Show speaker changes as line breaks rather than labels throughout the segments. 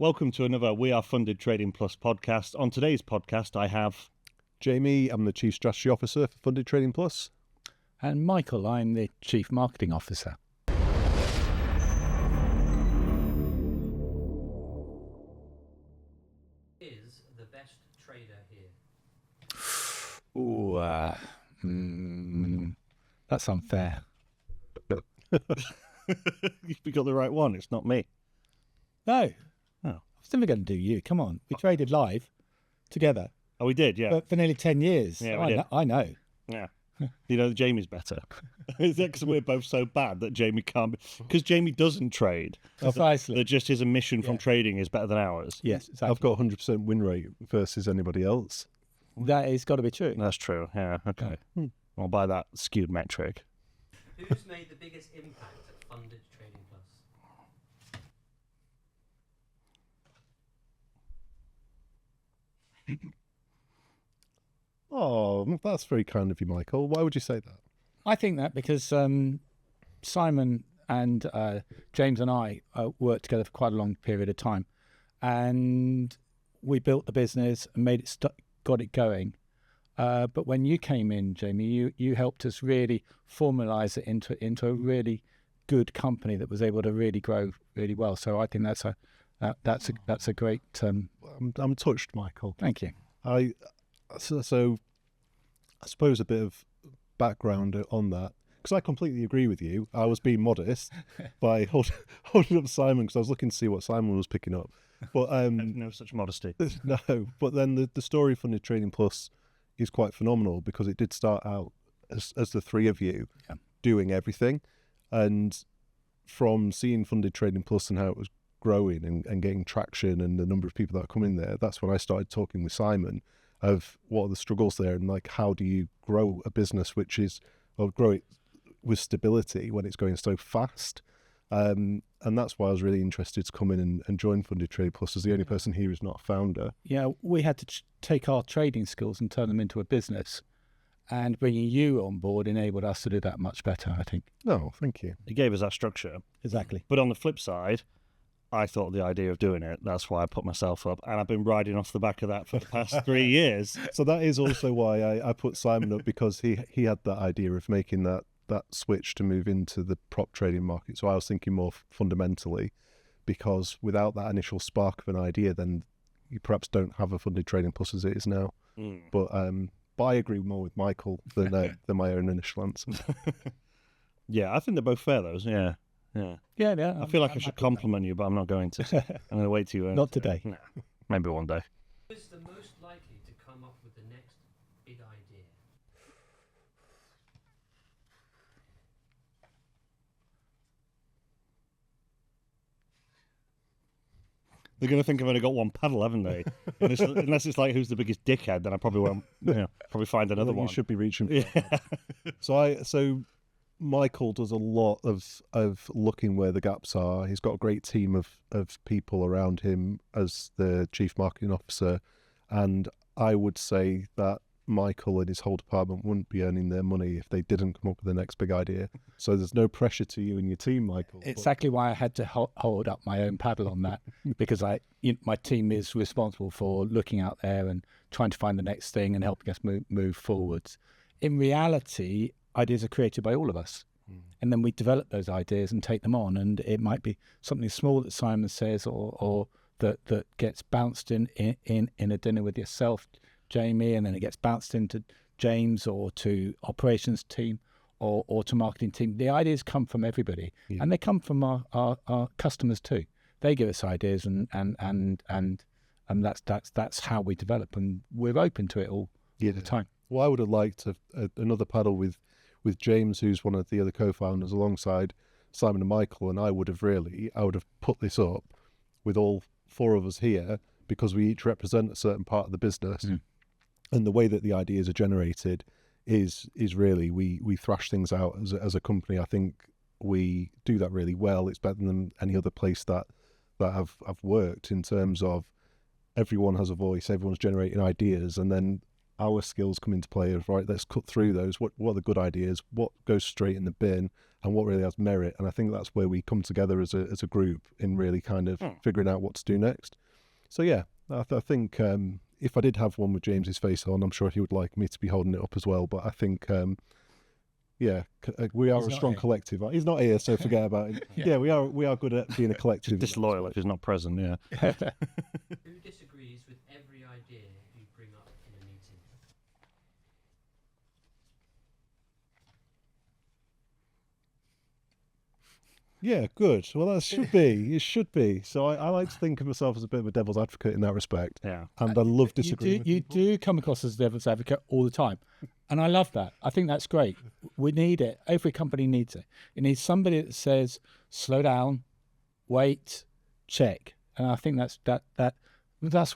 Welcome to another We Are Funded Trading Plus podcast. On today's podcast, I have
Jamie. I'm the Chief Strategy Officer for Funded Trading Plus.
And Michael, I'm the Chief Marketing Officer.
Is the best trader here?
Ooh, that's unfair.
You got the right one. It's not me.
No.
Oh.
I was never going to do you. Come on. We traded live together
Oh, we did, yeah.
for nearly 10 years.
Yeah, we did.
I know.
Yeah. You know, Jamie's better. Is it because we're both so bad that Jamie can't... Because Jamie doesn't trade.
Precisely.
That just his emission from trading is better than ours.
Yes, exactly.
I've got 100% win rate versus anybody else.
That has got to be true.
That's true, yeah. Okay. I'll buy that skewed metric.
Who's made the biggest impact at Funded Trading Plus?
Oh, that's very kind of you, Michael. Why would you say that?
I think that because Simon and James and I worked together for quite a long period of time, and we built the business and made it got it going. But when you came in, Jamie, you helped us really formalise it into a really good company that was able to really grow really well. So I think that's a great.
I'm touched, Michael.
Thank you.
So I suppose a bit of background on that, because I completely agree with you. I was being modest by holding up Simon because I was looking to see what Simon was picking up. But
No such modesty.
no. But then the story of Funded Trading Plus is quite phenomenal because it did start out as the three of you doing everything, and from seeing Funded Trading Plus and how it was growing and getting traction and the number of people that are coming there, that's when I started talking with Simon of what are the struggles there and like how do you grow a business or grow it with stability when it's going so fast. And that's why I was really interested to come in and join Funded Trading Plus as the only person here who's not a founder.
Yeah, we had to take our trading skills and turn them into a business, and bringing you on board enabled us to do that much better, I think.
No, thank you.
He gave us that structure.
Exactly.
But on the flip side, I thought the idea of doing it, that's why I put myself up. And I've been riding off the back of that for the past 3 years.
So that is also why I put Simon up, because he had that idea of making that switch to move into the prop trading market. So I was thinking more fundamentally, because without that initial spark of an idea, then you perhaps don't have a Funded Trading Plus as it is now. But I agree more with Michael than my own initial answer.
Yeah, I think they're both fair, those. Yeah.
Yeah.
I feel like I should compliment you, but I'm not going to. I'm going to wait till you.
Not today.
No, maybe one day.
Who is the most likely to come up with the next big idea?
They're going to think I've only got one paddle, haven't they? Unless it's like who's the biggest dickhead, then I probably won't. Probably find another one.
You should be reaching for
Yeah.
that. So Michael does a lot of looking where the gaps are. He's got a great team of people around him as the Chief Marketing Officer, and I would say that Michael and his whole department wouldn't be earning their money if they didn't come up with the next big idea. So there's no pressure to you and your team, Michael.
Exactly why I had to hold up my own paddle on that, because my team is responsible for looking out there and trying to find the next thing and helping us move forwards. In reality, ideas are created by all of us, and then we develop those ideas and take them on. And it might be something small that Simon says, or that gets bounced in a dinner with yourself, Jamie, and then it gets bounced into James or to operations team or to marketing team. The ideas come from everybody, and they come from our customers too. They give us ideas, and that's how we develop, and we're open to it all the time.
Well, I would have liked another paddle with James, who's one of the other co-founders, alongside Simon and Michael, and I would have put this up with all four of us here, because we each represent a certain part of the business. And the way that the ideas are generated is really we thrash things out as a company. I think we do that really well. It's better than any other place that I've worked, in terms of everyone has a voice, everyone's generating ideas, and then our skills come into play of, right, let's cut through those. What are the good ideas? What goes straight in the bin? and what really has merit. And I think that's where we come together as a group in really kind of figuring out what to do next. So yeah, I think if I did have one with James's face on, I'm sure he would like me to be holding it up as well. But I think we are
He's
a
not
strong
here.
collective. He's not here, so forget about it.
Yeah.
Yeah, we are good at being a collective.
Disloyal if he's not present. Yeah.
Who disagrees with every idea you bring up in a meeting?
Yeah, good. Well, that should be. It should be. So I like to think of myself as a bit of a devil's advocate in that respect.
Yeah.
And I love disagreeing.
You do come across as a devil's advocate all the time. And I love that. I think that's great. We need it. Every company needs it. It needs somebody that says, slow down, wait, check. And I think that's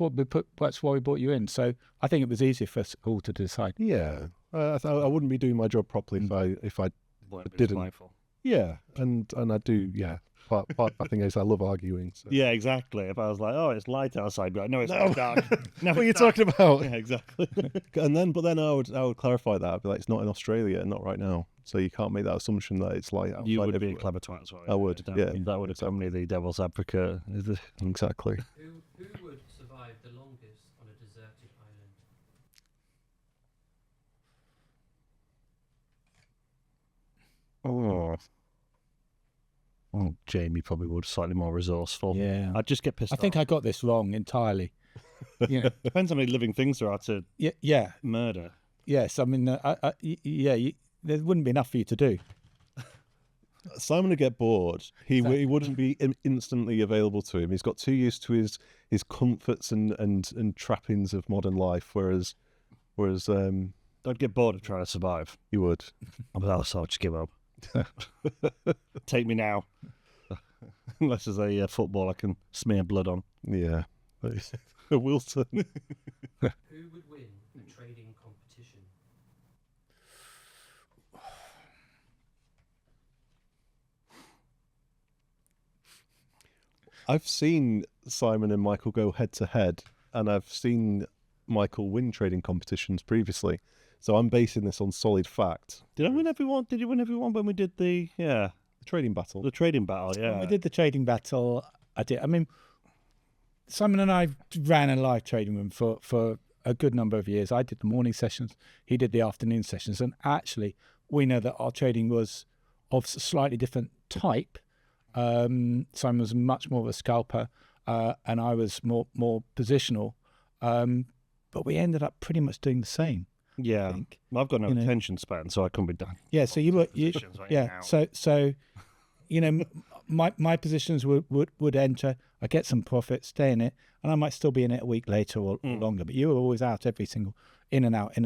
why we brought you in. So I think it was easy for us all to decide.
Yeah, I wouldn't be doing my job properly if I
Won't be
didn't.
delightful.
Yeah, and I do. Yeah, part I think is I love arguing. So.
Yeah, exactly. If I was like, oh, it's light outside, but no, it's not dark. No,
What are you
it's dark.
talking about?
Yeah, exactly.
But then I would clarify that. I'd be like, it's not in Australia, not right now. So you can't make that assumption that it's like outside
You would be a
everywhere.
clever twat as well.
I would,
Don't
yeah.
you? That would accompany the devil's advocate.
Exactly.
Who would survive the longest on a deserted island?
Oh, Jamie probably would, slightly more resourceful.
Yeah.
I'd just get pissed
I think
off.
I got this wrong entirely. You know,
Depends how many living things there are to
yeah.
murder.
Yes. I mean, there wouldn't be enough for you to do.
Simon would get bored. He wouldn't be instantly available to him. He's got too used to his comforts and trappings of modern life, whereas
I'd get bored of trying to survive.
you would.
I'll just give up. Take me now. Unless there's a football I can smear blood on.
Yeah. Wilson.
Who would win a trading competition?
I've seen Simon and Michael go head to head, and I've seen Michael win trading competitions previously. So I'm basing this on solid fact.
Did I win everyone? Did you win everyone when we did the
Trading battle.
the trading battle?
When
Yeah.
we did the trading battle, I did. I mean, Simon and I ran a live trading room for a good number of years. I did the morning sessions. He did the afternoon sessions. And actually, we know that our trading was of a slightly different type. Simon was much more of a scalper, and I was more positional. But we ended up pretty much doing the same.
Yeah.
think,
Well, I've got no
you know.
attention span, so I couldn't be done.
Yeah. So you were,
Positions right
yeah.
now.
So, you know, my positions would enter. I get some profit, stay in it, and I might still be in it a week later or longer. But you were always out every single in and out.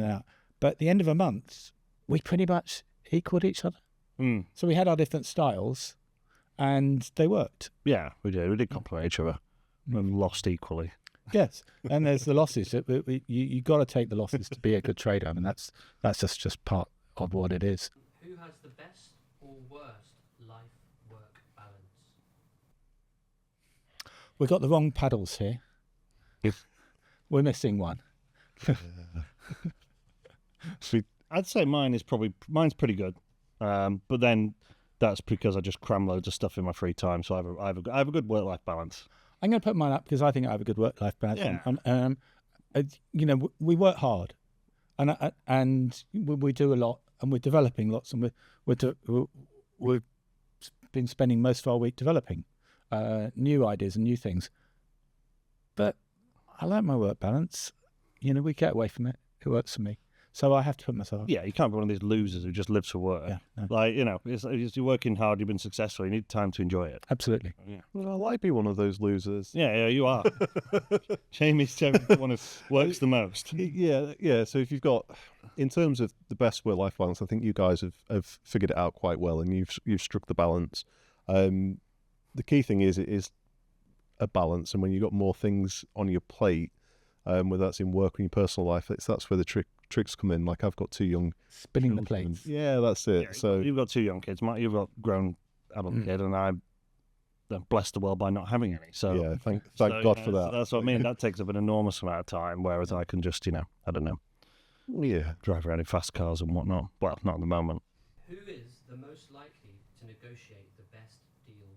But at the end of a month, we pretty much equaled each other.
Mm.
So we had our different styles, and they worked.
Yeah, we did. We did complement each other and lost equally.
Yes, and there's the losses. You got to take the losses to be a good trader. I mean, that's just part of what it is.
Who has the best or worst life-work balance?
We've got the wrong paddles here. We're missing one.
I'd say mine's pretty good, but then that's because I just cram loads of stuff in my free time. So I have a good work-life balance.
I'm going to put mine up because I think I have a good work-life balance.
Yeah.
You know, we work hard, and we do a lot, and we're developing lots, and we've been spending most of our week developing new ideas and new things. But I like my work balance. You know, we get away from it. It works for me. So I have to put myself up.
Yeah, you can't be one of these losers who just lives for work.
Yeah, no.
Like, you know, it's you're working hard, you've been successful, you need time to enjoy it.
Absolutely.
Yeah,
Well, I like be one of those losers.
yeah, you are. Jamie's the one who works the most.
Yeah. So if you've got, in terms of the best work-life balance, I think you guys have figured it out quite well, and you've struck the balance. The key thing is it is a balance, and when you've got more things on your plate, whether that's in work or in your personal life, that's where the tricks come in. Like I've got two young
Spinning the
children.
plates.
Yeah, that's it.
Yeah,
So
you've got two young kids. You've got a grown adult kid, and I'm blessed the world by not having any. So
yeah, thank
so,
God
you
for
know,
that.
That's what I mean. That takes up an enormous amount of time, whereas I can just, I don't know,
Yeah.
drive around in fast cars and whatnot. Well, not at the moment.
Who is the most likely to negotiate the best deal?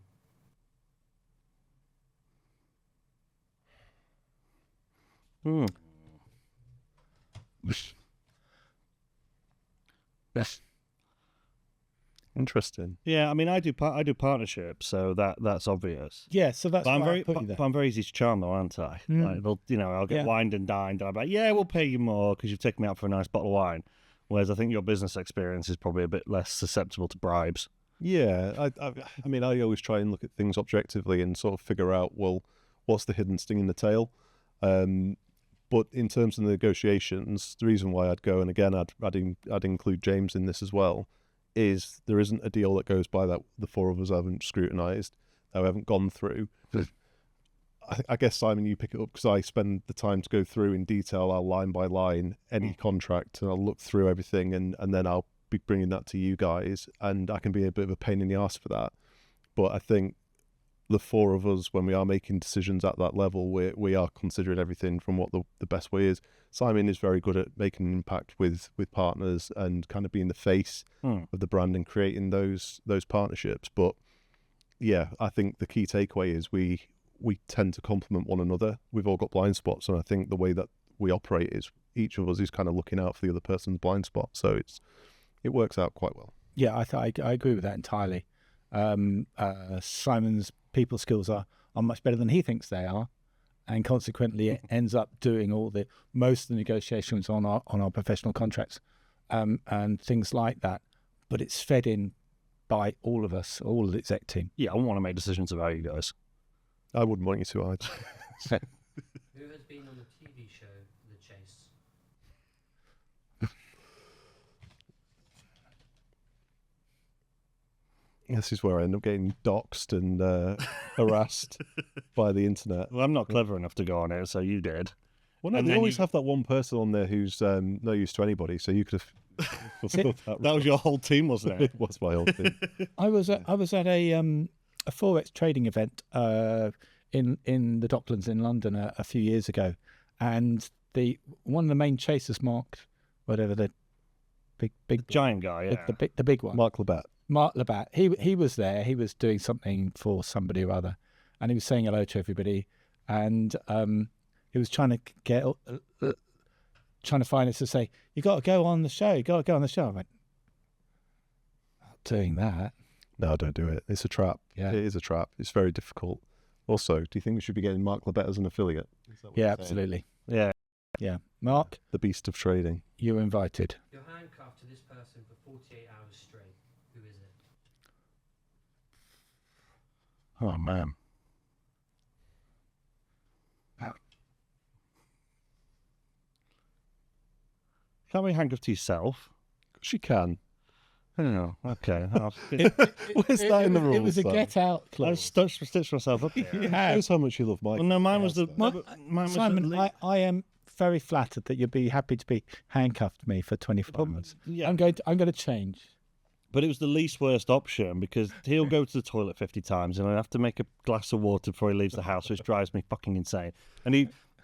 Interesting.
Yeah, I mean, I do partnerships, so that's obvious.
Yeah, so that's
But
why I put you there.
I'm very easy to charm, though, aren't I? Like, I'll get
Yeah.
wined and dined, and I'm like, yeah, we'll pay you more because you've taken me out for a nice bottle of wine. Whereas I think your business experience is probably a bit less susceptible to bribes.
Yeah, I mean, I always try and look at things objectively and sort of figure out, well, what's the hidden sting in the tail? But in terms of the negotiations, the reason why I'd go, and again, I'd include James in this as well, is there isn't a deal that goes by that the four of us haven't scrutinised, that we haven't gone through. I guess, Simon, you pick it up because I spend the time to go through in detail, I'll line by line any contract, and I'll look through everything, and then I'll be bringing that to you guys, and I can be a bit of a pain in the arse for that. But I think the four of us, when we are making decisions at that level, we are considering everything from what the best way is. Simon is very good at making an impact with partners and kind of being the face of the brand and creating those partnerships. But yeah, I think the key takeaway is we tend to complement one another. We've all got blind spots, and I think the way that we operate is each of us is kind of looking out for the other person's blind spot. So it works out quite well.
Yeah, I agree with that entirely. Simon's people skills are much better than he thinks they are, and consequently it ends up doing most of the negotiations on our professional contracts and things like that. But it's fed in by all of us, all of the exec team.
Yeah, I wouldn't want to make decisions about you guys.
I wouldn't want you to either.
Who has been on the TV show The Chase?
This is where I end up getting doxxed and harassed by the internet.
Well, I'm not clever enough to go on it, so you did.
Well, no,
And
they
then
always
you-
have that one person on there who's no use to anybody, so you could have fulfilled that.
That was your whole team, wasn't it?
It was my whole thing.
I was at a forex trading event in the Docklands in London a few years ago, and one of the main chasers, Mark, whatever the big
Giant guy, yeah.
the big one,
Mark Labatt.
Mark Labatt. He was there. He was doing something for somebody or other, and he was saying hello to everybody, and he was trying to find us to say, "You got to go on the show. You got to go on the show." I went, "Not doing that."
No, don't do it. It's a trap.
Yeah.
It is a trap. It's very difficult. Also, do you think we should be getting Mark Labatt as an affiliate? Is that what
Yeah,
you're saying?
absolutely.
Yeah.
Yeah, Mark,
The beast of trading.
you're invited.
You're handcuffed to this person for 48 hours straight. Who is it?
Oh, man. Can't we handcuff to yourself?
She can.
Oh, okay.
Where's that in the rules?
It was a
though?
get out
I
clause.
stitched myself up here.
Shows how much you love Mike.
Well, no, mine was the...
Well,
mine was
Simon,
the
I am very flattered that you'd be happy to be handcuffed me for 24 hours.
yeah.
I'm going to change.
But it was the least worst option because he'll go to the toilet 50 times and I have to make a glass of water before he leaves the house, which drives me fucking insane. And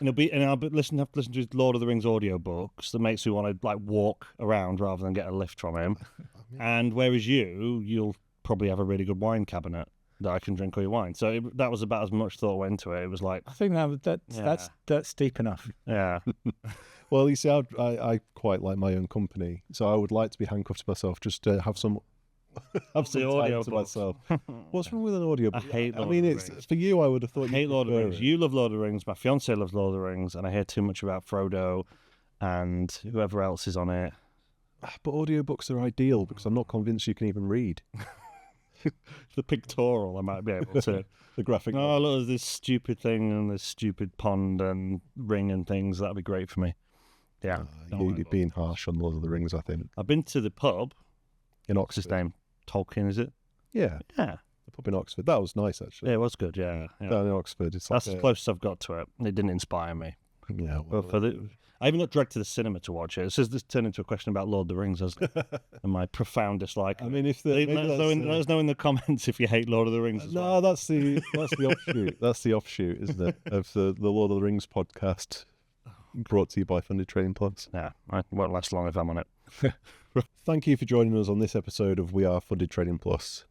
I'll have to listen to his Lord of the Rings audiobooks that makes me want to like walk around rather than get a lift from him. And whereas you'll probably have a really good wine cabinet that I can drink all your wine. So that was about as much thought went into it. It was like,
I think that's deep enough.
yeah.
Well, you see, I quite like my own company, so I would like to be handcuffed to myself just to have some
The
time
audio
to
books.
myself. What's wrong with an audio?
I hate
I
Lord
mean,
of the
it's
Rings.
for you. I would have thought
I hate
you'd
Lord of the
prefer
Rings.
it.
You love Lord of the Rings. My fiance loves Lord of the Rings, and I hear too much about Frodo and whoever else is on it.
But audiobooks are ideal because I'm not convinced you can even read
The pictorial, I might be able to.
the graphic.
Oh,
novel.
look, there's this stupid thing and this stupid pond and ring and things. That'd be great for me. Yeah. Don't
You're
like
being harsh on Lord of the Rings, I think.
I've been to the pub.
In
What's his
Oxford.
name? Tolkien, is it?
Yeah,
Yeah.
the pub in Oxford. That was nice, actually.
Yeah, it was good. Yeah. Yeah.
Down in Oxford. It's
That's
like
as close as I've got to it. It didn't inspire me.
Yeah,
Well, I even got dragged to the cinema to watch it. It says this turned into a question about Lord of the Rings and my profound dislike.
I mean, if the maybe
let us
that's,
know in the comments if you hate Lord of the Rings as
no,
well.
that's the offshoot. That's the offshoot, isn't it, of the Lord of the Rings podcast, brought to you by Funded Trading Plus.
Yeah, it won't last long if I'm on it.
Thank you for joining us on this episode of We Are Funded Trading Plus.